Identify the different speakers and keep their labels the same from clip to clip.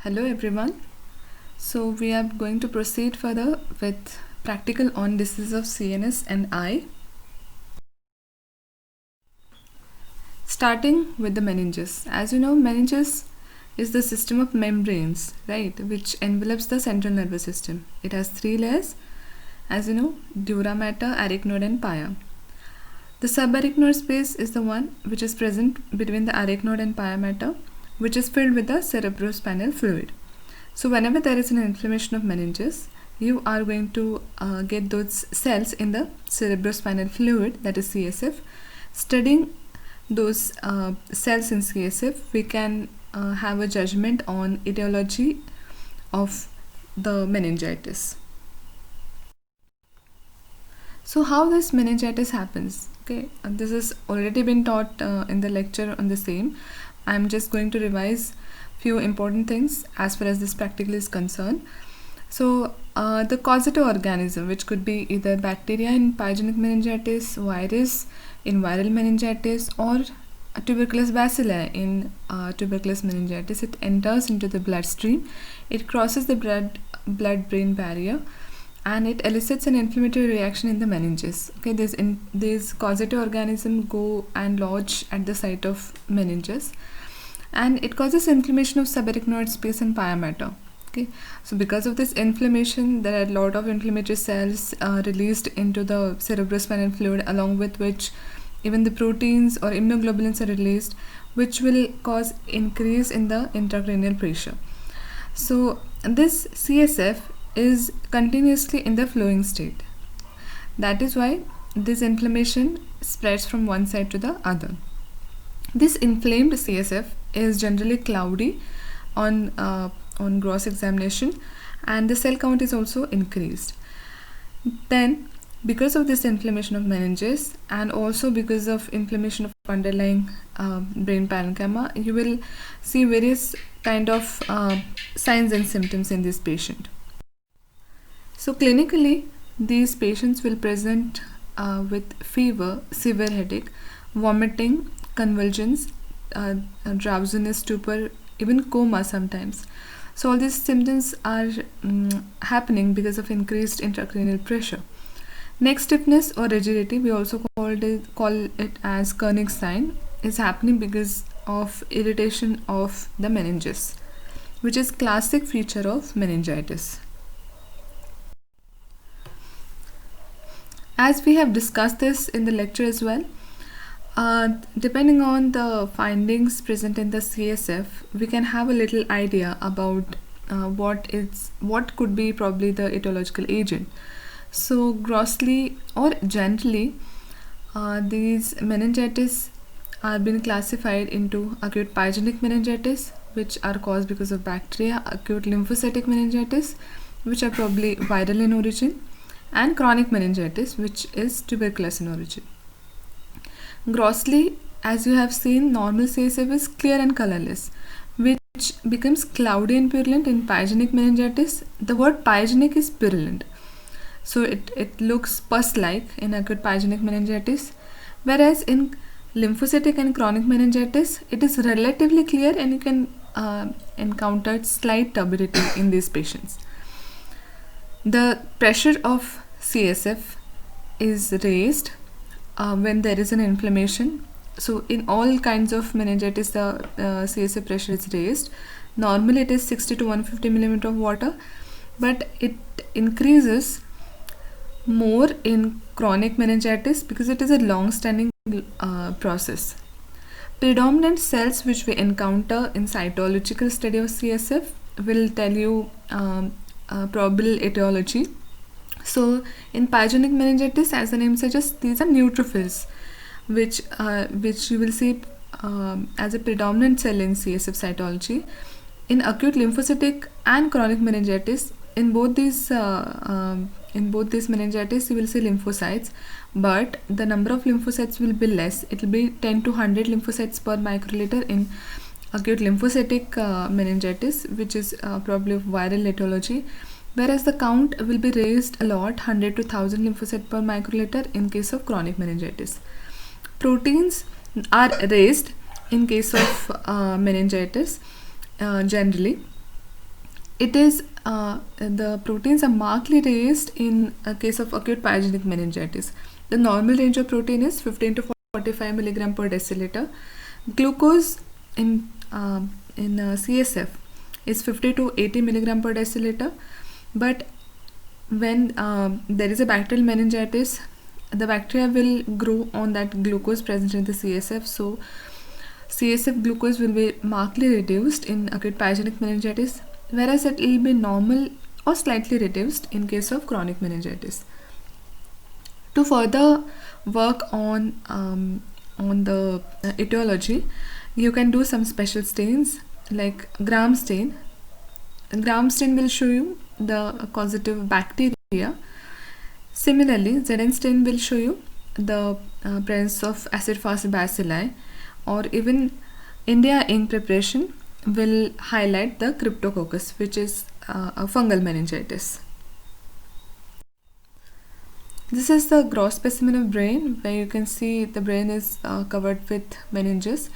Speaker 1: Hello everyone. So we are going to proceed further with practical on disease of CNS and eye. Starting with the meninges. As you know, meninges is the system of membranes, right, which envelops the central nervous system. It has three layers, as you know, dura mater, arachnoid and pia. The subarachnoid space is the one which is present between the arachnoid and pia mater, which is filled with the cerebrospinal fluid. So whenever there is an inflammation of meninges, you are going to get those cells in the cerebrospinal fluid, that is CSF. Studying those cells in CSF, we can have a judgment on etiology of the meningitis. So how this meningitis happens? Okay, this has already been taught in the lecture on the same. I'm just going to revise few important things as far as this practical is concerned. So the causative organism, which could be either bacteria in pyogenic meningitis, virus in viral meningitis, or tuberculous bacilli in tuberculous meningitis, it enters into the bloodstream, it crosses the blood-brain barrier, and it elicits an inflammatory reaction in the meninges. Okay, these causative organism go and lodge at the site of meninges, and it causes inflammation of subarachnoid space and pia mater. Okay, so because of this inflammation, there are a lot of inflammatory cells released into the cerebrospinal fluid, along with which even the proteins or immunoglobulins are released, which will cause increase in the intracranial pressure. So this CSF is continuously in the flowing state. That is why this inflammation spreads from one side to the other. This inflamed CSF is generally cloudy on gross examination, and the cell count is also increased. Then, because of this inflammation of meninges and also because of inflammation of underlying brain parenchyma, you will see various kind of signs and symptoms in this patient. So clinically, these patients will present with fever, severe headache, vomiting, convulsions, drowsiness, stupor, even coma sometimes. So all these symptoms are happening because of increased intracranial pressure. Neck stiffness or rigidity, we also call it as Koenig's sign, is happening because of irritation of the meninges, which is classic feature of meningitis. As we have discussed this in the lecture as well, depending on the findings present in the CSF, we can have a little idea about what could be probably the etiological agent. So grossly or generally, these meningitis are being classified into acute pyogenic meningitis, which are caused because of bacteria, acute lymphocytic meningitis, which are probably viral in origin, and chronic meningitis, which is tuberculous in origin. Grossly, as you have seen, normal CSF is clear and colorless, which becomes cloudy and purulent in pyogenic meningitis. The word pyogenic is purulent, so it looks pus-like in acute pyogenic meningitis, whereas in lymphocytic and chronic meningitis, it is relatively clear and you can encounter slight turbidity in these patients. The pressure of CSF is raised when there is an inflammation. So in all kinds of meningitis, the CSF pressure is raised. Normally it is 60 to 150 millimeter of water, but it increases more in chronic meningitis because it is a long-standing process. Predominant cells which we encounter in cytological study of CSF will tell you probable etiology. So in pyogenic meningitis, as the name suggests, these are neutrophils, which you will see as a predominant cell in CSF cytology. In acute lymphocytic and chronic meningitis, in both these meningitis, you will see lymphocytes, but the number of lymphocytes will be less. It will be 10 to 100 lymphocytes per microliter in acute lymphocytic meningitis, which is probably of viral etiology, whereas the count will be raised a lot, 100 to 1000 lymphocyte per microliter in case of chronic meningitis. Proteins are raised in case of meningitis generally, it is the proteins are markedly raised in a case of acute pyogenic meningitis. The normal range of protein is 15 to 45 milligram per deciliter. Glucose in CSF is 50 to 80 milligram per deciliter. But when there is a bacterial meningitis, the bacteria will grow on that glucose present in the CSF. So CSF glucose will be markedly reduced in acute pyogenic meningitis, whereas it will be normal or slightly reduced in case of chronic meningitis. To further work on the etiology, you can do some special stains like Gram stain. Gram stain will show you the causative bacteria. Similarly, Zn stain will show you the presence of acid-fast bacilli, or even India ink preparation will highlight the Cryptococcus, which is a fungal meningitis. This is the gross specimen of brain, where you can see the brain is covered with meninges.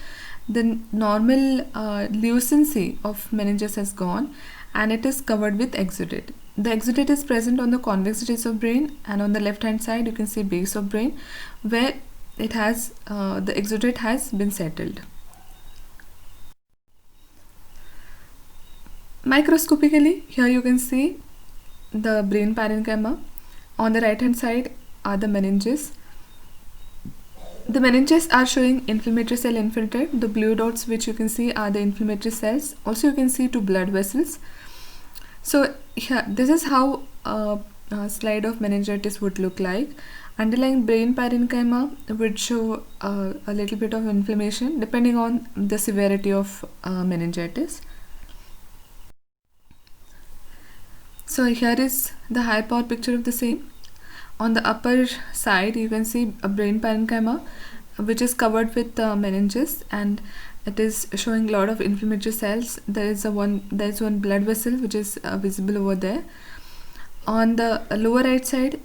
Speaker 1: The normal lucency of meninges has gone, and it is covered with exudate. The exudate is present on the convex edges of brain, and on the left hand side you can see base of brain, where it has the exudate has been settled. Microscopically, here you can see the brain parenchyma. On the right hand side are the meninges. The meninges are showing inflammatory cell infiltrate. The blue dots which you can see are the inflammatory cells. Also you can see 2 blood vessels. So here, this is how a slide of meningitis would look like. Underlying brain parenchyma would show a little bit of inflammation depending on the severity of meningitis. So here is the high power picture of the same. On the upper side you can see a brain parenchyma which is covered with meninges, and it is showing a lot of inflammatory cells. There is one blood vessel which is visible over there. On the lower right side,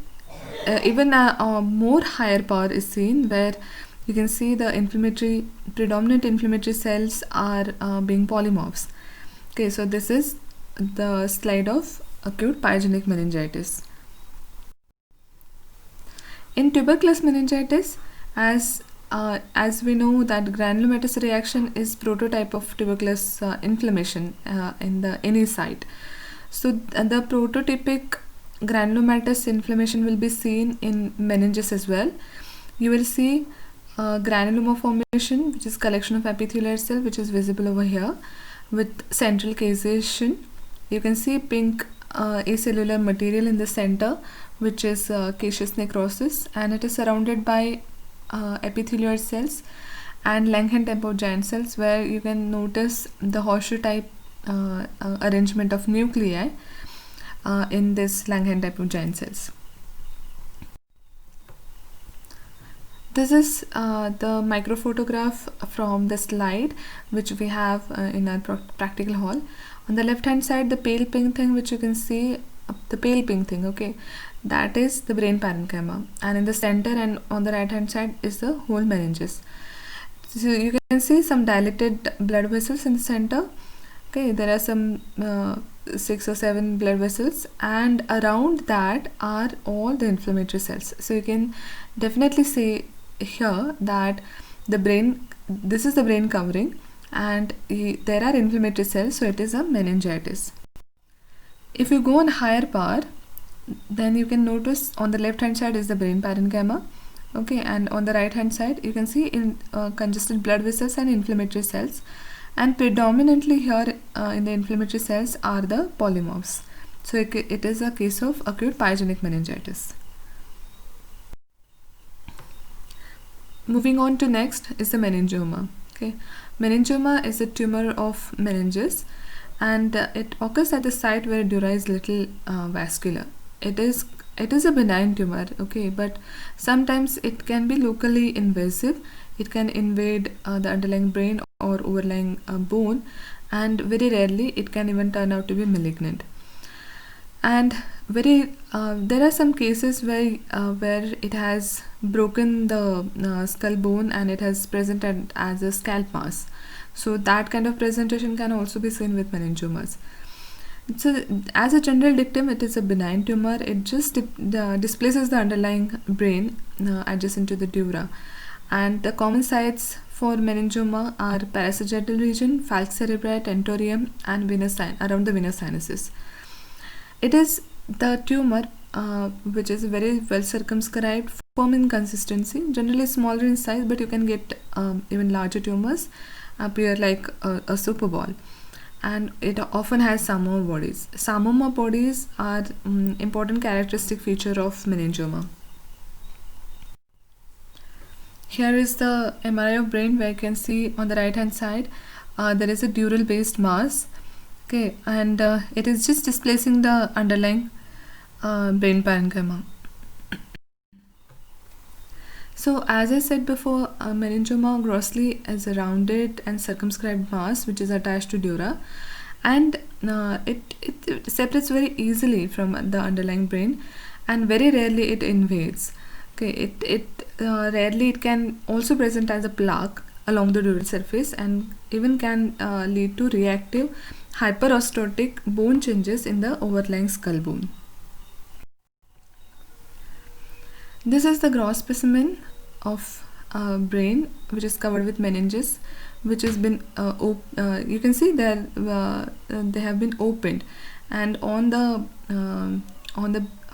Speaker 1: even a more higher power is seen, where you can see the predominant inflammatory cells are being polymorphs. Okay, so this is the slide of acute pyogenic meningitis. In tuberculous meningitis, as we know that granulomatous reaction is prototype of tuberculous inflammation in the any site. So the prototypic granulomatous inflammation will be seen in meninges as well. You will see granuloma formation, which is collection of epithelial cell, which is visible over here with central caseation. You can see pink acellular material in the center, which is caseous necrosis, and it is surrounded by epithelial cells and Langhans type of giant cells, where you can notice the horseshoe type arrangement of nuclei in this Langhans type of giant cells. This is the microphotograph from the slide which we have in our practical hall. On the left hand side, the pale pink thing which you can see, the pale pink thing, okay, that is the brain parenchyma, and in the center and on the right hand side is the whole meninges. So you can see some dilated blood vessels in the center. Okay, there are some 6 or 7 blood vessels, and around that are all the inflammatory cells. So you can definitely say here that the brain, this is the brain covering, and there are inflammatory cells, so it is a meningitis. If you go on higher power, then you can notice on the left hand side is the brain parenchyma, okay, and on the right hand side you can see in congested blood vessels and inflammatory cells, and predominantly here in the inflammatory cells are the polymorphs. So it is a case of acute pyogenic meningitis. Moving on to next is the meningioma. Okay, meningioma is a tumor of meninges, and it occurs at the site where dura is little vascular. It is a benign tumor, okay, but sometimes it can be locally invasive. It can invade the underlying brain or overlying bone, and very rarely it can even turn out to be malignant. And there are some cases where it has broken the skull bone and it has presented as a scalp mass. So that kind of presentation can also be seen with meningiomas. So, as a general dictum, it is a benign tumor. It just displaces the underlying brain adjacent to the dura. And the common sites for meningioma are parasagittal region, falx cerebri, tentorium, and venous around the venous sinuses. It is the tumor which is very well circumscribed, firm in consistency, generally smaller in size, but you can get even larger tumors appear like a super ball. And it often has Samoma bodies. Samoma bodies are important characteristic feature of meningioma. Here is the MRI of brain, where you can see on the right hand side there is a dural based mass. Okay, and it is just displacing the underlying brain parenchyma. So, as I said before, meningioma grossly is a rounded and circumscribed mass which is attached to dura, and it separates very easily from the underlying brain, and very rarely it invades. Okay, rarely it can also present as a plaque along the dural surface, and even can lead to reactive hyperostotic bone changes in the overlying skull bone. This is the gross specimen of brain which is covered with meninges, which has been you can see that they have been opened, and on the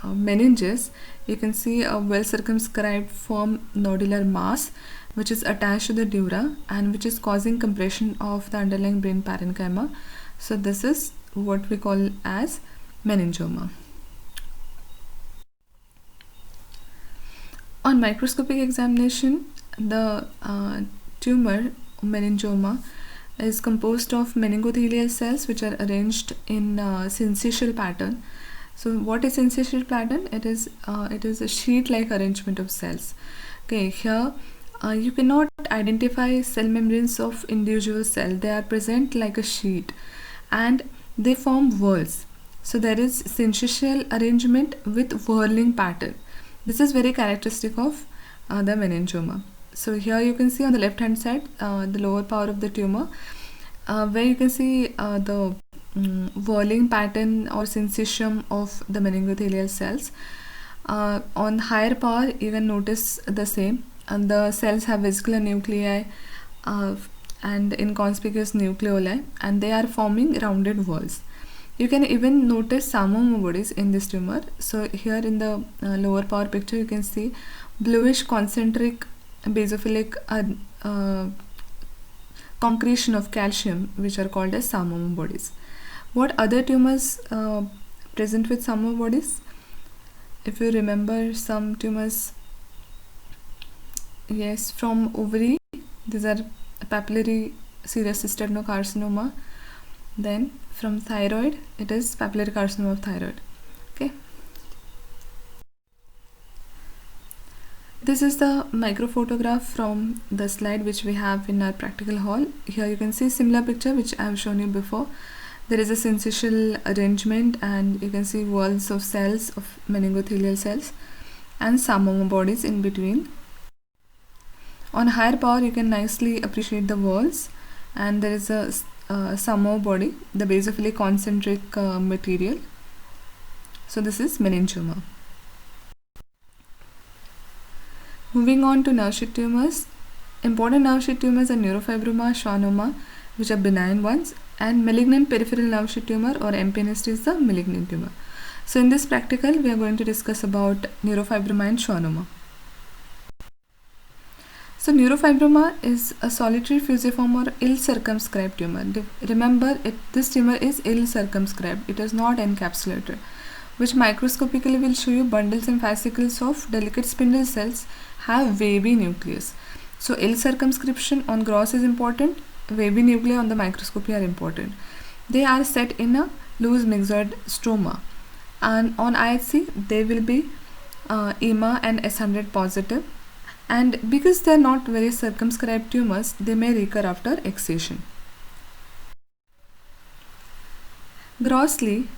Speaker 1: meninges you can see a well circumscribed firm nodular mass which is attached to the dura and which is causing compression of the underlying brain parenchyma. So this is what we call as meningioma. On microscopic examination, the tumor meningioma is composed of meningothelial cells which are arranged in syncytial pattern. So what is syncytial pattern? It is a sheet-like arrangement of cells. Okay, here you cannot identify cell membranes of individual cell. They are present like a sheet, and they form whorls. So there is syncytial arrangement with whirling pattern. This is very characteristic of the meningioma. So here you can see on the left hand side the lower part of the tumor, where you can see the whirling pattern or syncytium of the meningothelial cells. On higher power you can notice the same, and the cells have vesicular nuclei and inconspicuous nucleoli, and they are forming rounded whorls. You can even notice Samoma bodies in this tumor. So here in the lower power picture you can see bluish concentric basophilic concretion of calcium which are called as Samoma bodies. What other tumors present with Samoma bodies? If you remember some tumors, yes, from ovary, these are papillary serous cystadenocarcinoma. Then from thyroid, it is papillary carcinoma of thyroid. Okay. This is the microphotograph from the slide which we have in our practical hall. Here you can see similar picture which I have shown you before. There is a syncytial arrangement, and you can see whorls of cells of meningothelial cells and Samoma bodies in between. On higher power you can nicely appreciate the whorls, and there is a Samoma body, the basophilic concentric material. So this is meningioma. Moving on to nerve sheath tumors. Important nerve sheath tumors are neurofibroma, schwannoma, which are benign ones, and malignant peripheral nerve sheath tumor or MPNST is the malignant tumor. So in this practical we are going to discuss about neurofibroma and schwannoma. So neurofibroma is a solitary fusiform or ill-circumscribed tumor. Remember, this tumor is ill-circumscribed. It is not encapsulated, which microscopically will show you bundles and fascicles of delicate spindle cells have wavy nucleus. So ill-circumscription on gross is important. Wavy nuclei on the microscopy are important. They are set in a loose myxoid stroma, and on IHC they will be EMA and S100 positive. And because they are not very circumscribed tumors, they may recur after excision. Grossly,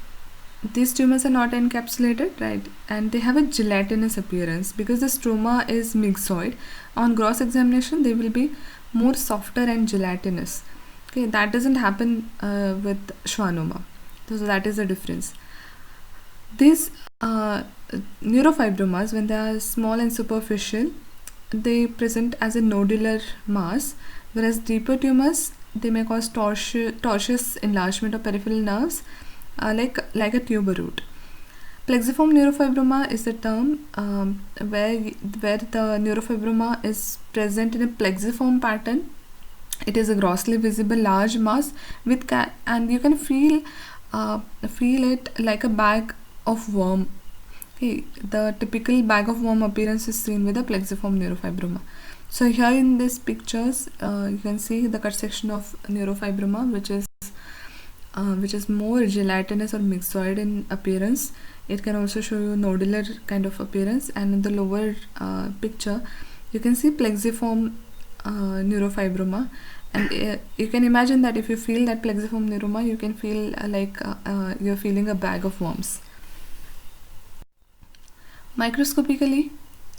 Speaker 1: these tumors are not encapsulated, right? And they have a gelatinous appearance because the stroma is myxoid. On gross examination, they will be more softer and gelatinous. Okay, that doesn't happen with schwannoma. So that is the difference. These neurofibromas, when they are small and superficial, they present as a nodular mass, whereas deeper tumors, they may cause tortuous enlargement of peripheral nerves, like a tumor root. Plexiform neurofibroma is the term where the neurofibroma is present in a plexiform pattern. It is a grossly visible large mass with and you can feel it like a bag of worm. Okay, the typical bag of worm appearance is seen with a plexiform neurofibroma. So here in these pictures, you can see the cut section of neurofibroma, which is more gelatinous or myxoid in appearance. It can also show you nodular kind of appearance, and in the lower picture, you can see plexiform neurofibroma. And you can imagine that if you feel that plexiform neuroma, you can feel like you're feeling a bag of worms. Microscopically,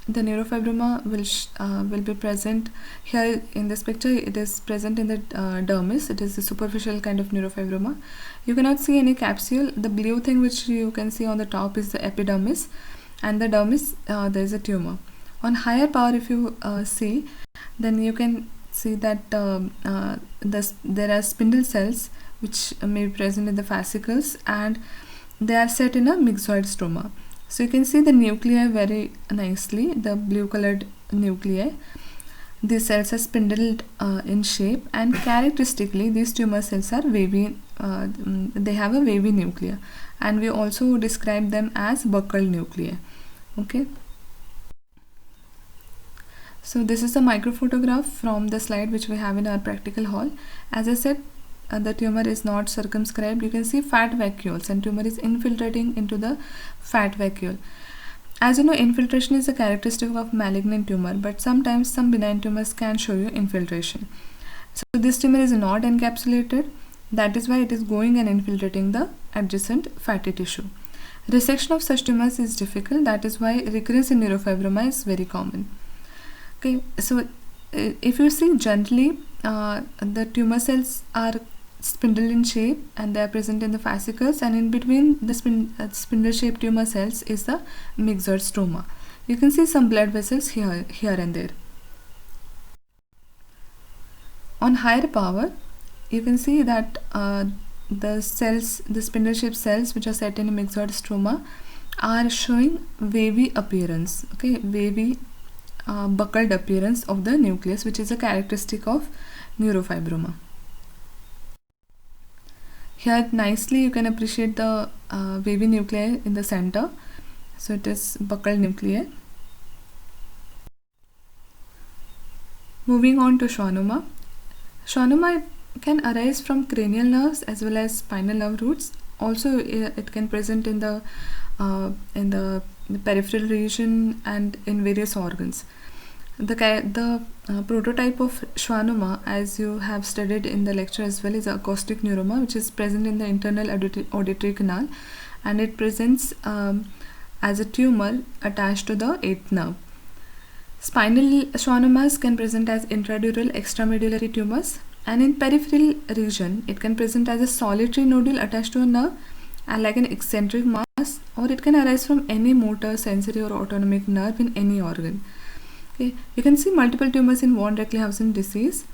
Speaker 1: the neurofibroma will be present here in this picture. It is present in the dermis. It is a superficial kind of neurofibroma. You cannot see any capsule. The blue thing which you can see on the top is the epidermis, and the dermis there is a tumor. On higher power, if you see, then you can see that there are spindle cells which may be present in the fascicles, and they are set in a myxoid stroma. So you can see the nuclei very nicely, the blue colored nuclei. These cells are spindled in shape, and characteristically these tumor cells are wavy. They have a wavy nucleus, and we also describe them as buccal nuclei. Okay. So this is a microphotograph from the slide which we have in our practical hall. As I said, the tumor is not circumscribed. You can see fat vacuoles, and tumor is infiltrating into the fat vacuole. As you know, infiltration is a characteristic of malignant tumor, but sometimes some benign tumors can show you infiltration. So this tumor is not encapsulated. That is why it is going and infiltrating the adjacent fatty tissue. Resection of such tumors is difficult. That is why recurrence in neurofibroma is very common. Okay, so if you see gently, the tumor cells are spindle in shape, and they are present in the fascicles, and in between the spindle shaped tumor cells is the myxoid stroma. You can see some blood vessels here and there. On higher power, you can see that the spindle shaped cells which are set in a myxoid stroma are showing wavy appearance. Okay, wavy buckled appearance of the nucleus, which is a characteristic of neurofibroma. Here nicely you can appreciate the wavy nuclei in the center. So it is buccal nuclei. Moving on to schwannoma. Schwannoma can arise from cranial nerves as well as spinal nerve roots. Also, it can present in the peripheral region and in various organs. The prototype of schwannoma, as you have studied in the lecture as well, is acoustic neuroma, which is present in the internal auditory canal, and it presents as a tumor attached to the 8th nerve. Spinal schwannomas can present as intradural extramedullary tumors, and in peripheral region it can present as a solitary nodule attached to a nerve and like an eccentric mass, or it can arise from any motor, sensory or autonomic nerve in any organ. Okay. You can see multiple tumors in von Recklinghausen disease.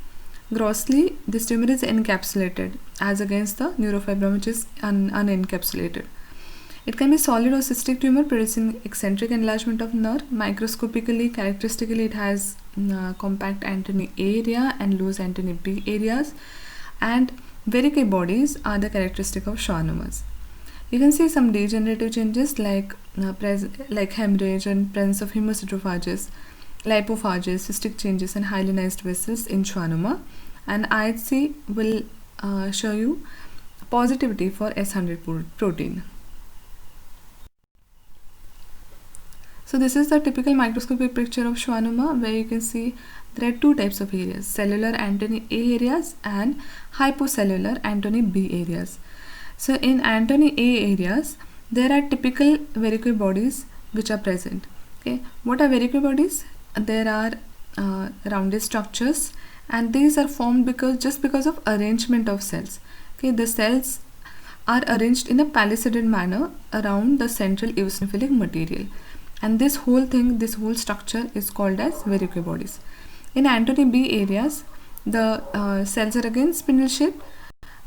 Speaker 1: Grossly, this tumor is encapsulated as against the neurofibroma, which is unencapsulated. It can be solid or cystic tumor producing eccentric enlargement of nerve. Microscopically, characteristically, it has compact antennae A area and loose antennae B areas, and verrucate bodies are the characteristic of schwannomas. You can see some degenerative changes like hemorrhage and presence of hemocentrophages, lipophages, cystic changes, and hyalinized vessels in schwannoma. And IHC will show you positivity for S100 protein. So this is the typical microscopic picture of schwannoma, where you can see there are two types of areas: cellular antennae A areas and hypocellular antennae B areas. So in antennae A areas, there are typical verrucate bodies which are present. Okay, what are verrucate bodies? There are rounded structures, and these are formed because of arrangement of cells. Okay, the cells are arranged in a palisaded manner around the central eosinophilic material. And this whole thing, this whole structure is called as verrucate bodies. In Antony B areas, the cells are again spindle shaped,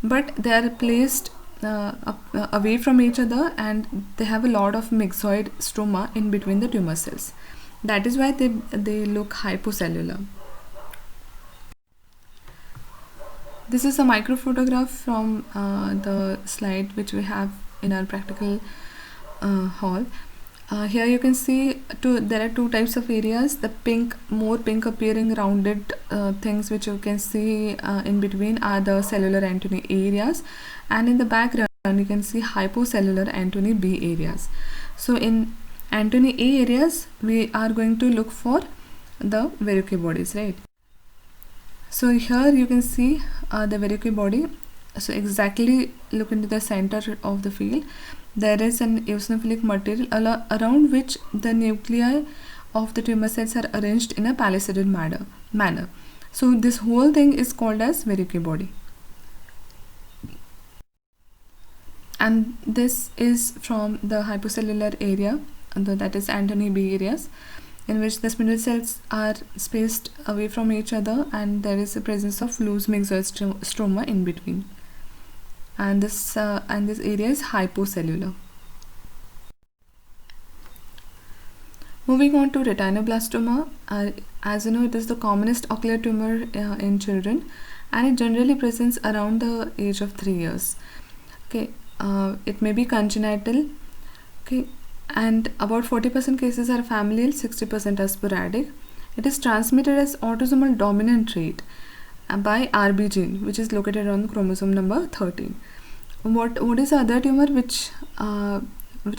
Speaker 1: but they are placed away from each other, and they have a lot of myxoid stroma in between the tumor cells. That is why they look hypocellular. This is a micro photograph from the slide which we have in our practical hall. Here you can see there are two types of areas. The more pink appearing rounded things which you can see in between are the cellular Antony A areas, and in the background you can see hypocellular Antony B areas. So in Antony A areas we are going to look for the verrucate bodies, right? So here you can see the verrucate body. So exactly look into the center of the field. There is an eosinophilic material around which the nuclei of the tumor cells are arranged in a palisaded manner. So this whole thing is called as verrucate body. And this is from the hypocellular area, that is Antony B areas, in which the spindle cells are spaced away from each other, and there is a presence of loose myxoid stroma in between. And this area is hypocellular. Moving on to retinoblastoma, as you know, it is the commonest ocular tumor in children, and it generally presents around the age of 3 years. Okay, it may be congenital. Okay, and about 40% cases are familial, 60% are sporadic. It is transmitted as autosomal dominant trait by RB gene, which is located on chromosome number 13. What is the other tumor which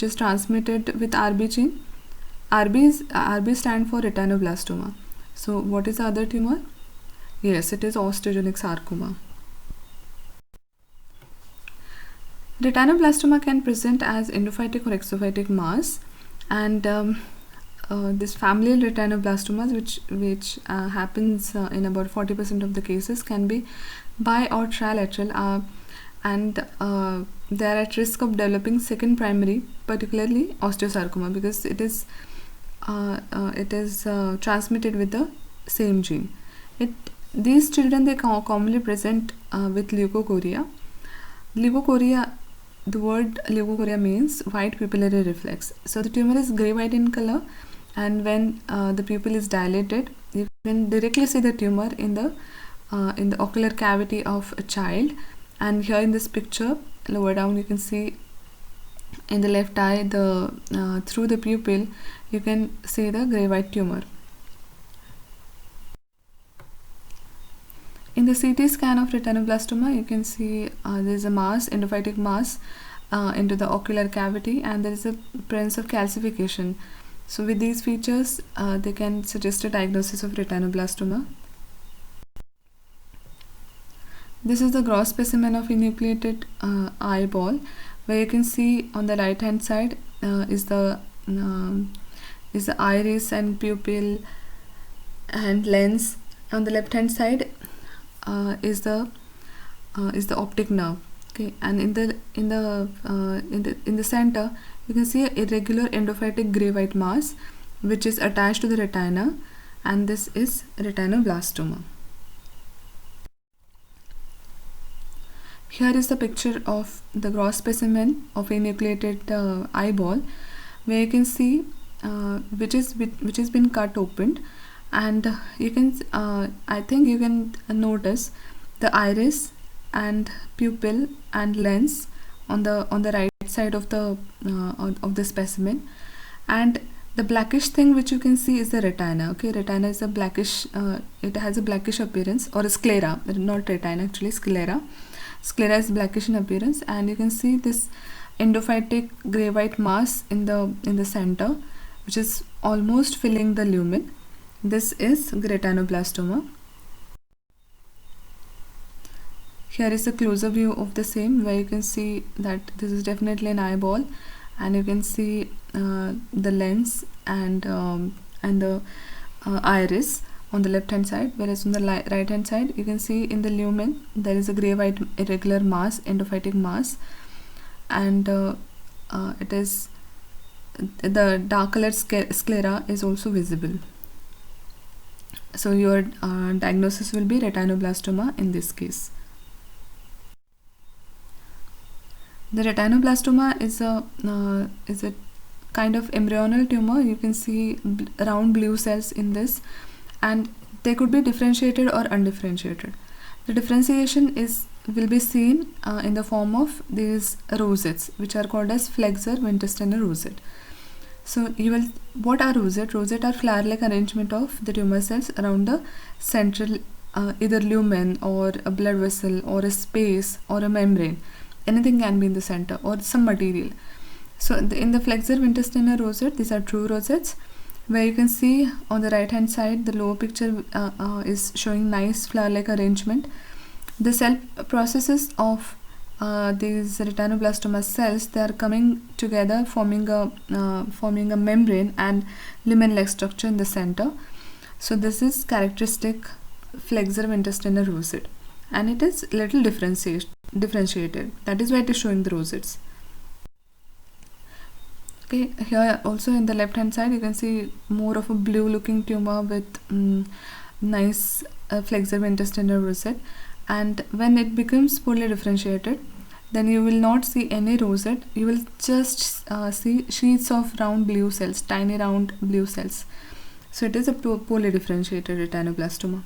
Speaker 1: is transmitted with RB gene? RB stand for retinoblastoma. So what is the other tumor? Yes, it is osteogenic sarcoma. Retinoblastoma can present as endophytic or exophytic mass, and this familial retinoblastomas, which happens in about 40% of the cases, can be bi or trilateral, and they are at risk of developing second primary, particularly osteosarcoma, because it is transmitted with the same gene. These children, they commonly present with leukocoria. Leukocoria, the word leukocoria means white pupillary reflex. So the tumor is grey white in color, and when the pupil is dilated, you can directly see the tumor in the ocular cavity of a child. And here in this picture, lower down, you can see in the left eye, through the pupil, you can see the grey white tumor. In the CT scan of retinoblastoma, you can see there is a mass, endophytic mass, into the ocular cavity, and there is a presence of calcification. So with these features, they can suggest a diagnosis of retinoblastoma. This is the gross specimen of enucleated eyeball, where you can see on the right hand side is the iris and pupil and lens. On the left hand side is the optic nerve. Okay, and in the center you can see an irregular endophytic grey white mass which is attached to the retina, and this is retinoblastoma. Here is the picture of the gross specimen of enucleated eyeball, where you can see which has been cut open, and you can I think you can notice the iris and pupil and lens on the right side of the specimen, and the blackish thing which you can see is the retina. Okay, retina is a blackish, it has a blackish appearance, or a sclera, not retina, actually sclera. Sclera is blackish in appearance, and you can see this endophytic grey white mass in the center, which is almost filling the lumen. This is retinoblastoma. Here is a closer view of the same, where you can see that this is definitely an eyeball, and you can see the lens and the iris on the left hand side, whereas on the right hand side you can see in the lumen there is a grey white irregular mass, endophytic mass, and it is the dark colored sclera is also visible. So your diagnosis will be retinoblastoma in this case. The retinoblastoma is a kind of embryonal tumor. You can see round blue cells in this, and they could be differentiated or undifferentiated. The differentiation will be seen in the form of these rosettes, which are called as flexure intestinal rosette. So what are rosette? Rosette are flower-like arrangement of the tumor cells around the central either lumen or a blood vessel or a space or a membrane. Anything can be in the center or some material. So in the flexure intestinal rosette, these are true rosettes, where you can see on the right hand side the lower picture is showing nice flower-like arrangement. The cell processes of these retinoblastoma cells, they are coming together, forming a membrane and lumen-like structure in the center. So this is characteristic flexure intestinal rosette, and it is little differentiated. That is why it is showing the rosettes. Okay, here also in the left hand side you can see more of a blue looking tumor with nice flexure intestinal rosette, and when it becomes poorly differentiated, then you will not see any rosette. You will just see sheets of round blue cells, tiny round blue cells. So it is a poorly differentiated retinoblastoma.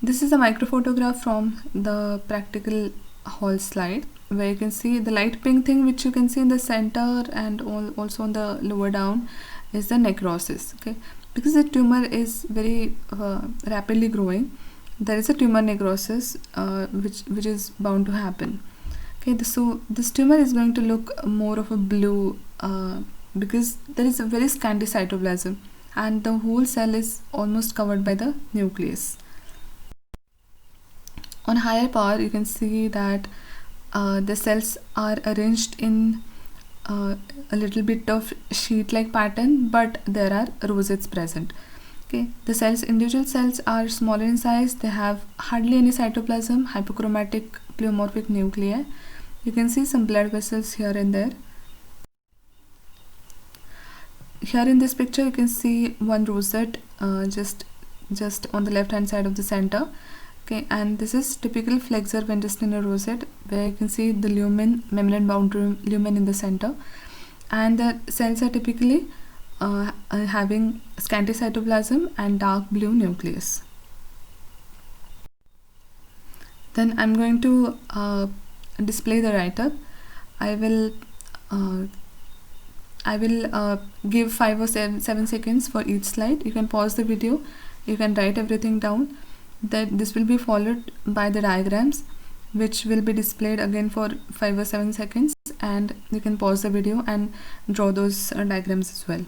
Speaker 1: This is a microphotograph from the practical hall slide, where you can see the light pink thing which you can see in the center and also on the lower down is the necrosis. Okay, because the tumor is very rapidly growing, there is a tumor necrosis which is bound to happen. Okay, so this tumor is going to look more of a blue because there is a very scanty cytoplasm and the whole cell is almost covered by the nucleus. On higher power, you can see that the cells are arranged in a little bit of sheet-like pattern, but there are rosettes present. Okay, the individual cells are smaller in size. They have hardly any cytoplasm, hypochromatic pleomorphic nuclei. You can see some blood vessels here and there. Here in this picture, you can see one rosette just on the left hand side of the center. Okay, and this is typical flexure intestinal rosette, where you can see the lumen, membrane boundary lumen in the center, and the cells are typically having scanty cytoplasm and dark blue nucleus. Then I'm going to display the write-up. I will give 5 or 7 seconds for each slide. You can pause the video, you can write everything down. That this will be followed by the diagrams, which will be displayed again for 5 or 7 seconds, and you can pause the video and draw those diagrams as well.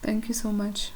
Speaker 1: Thank you so much.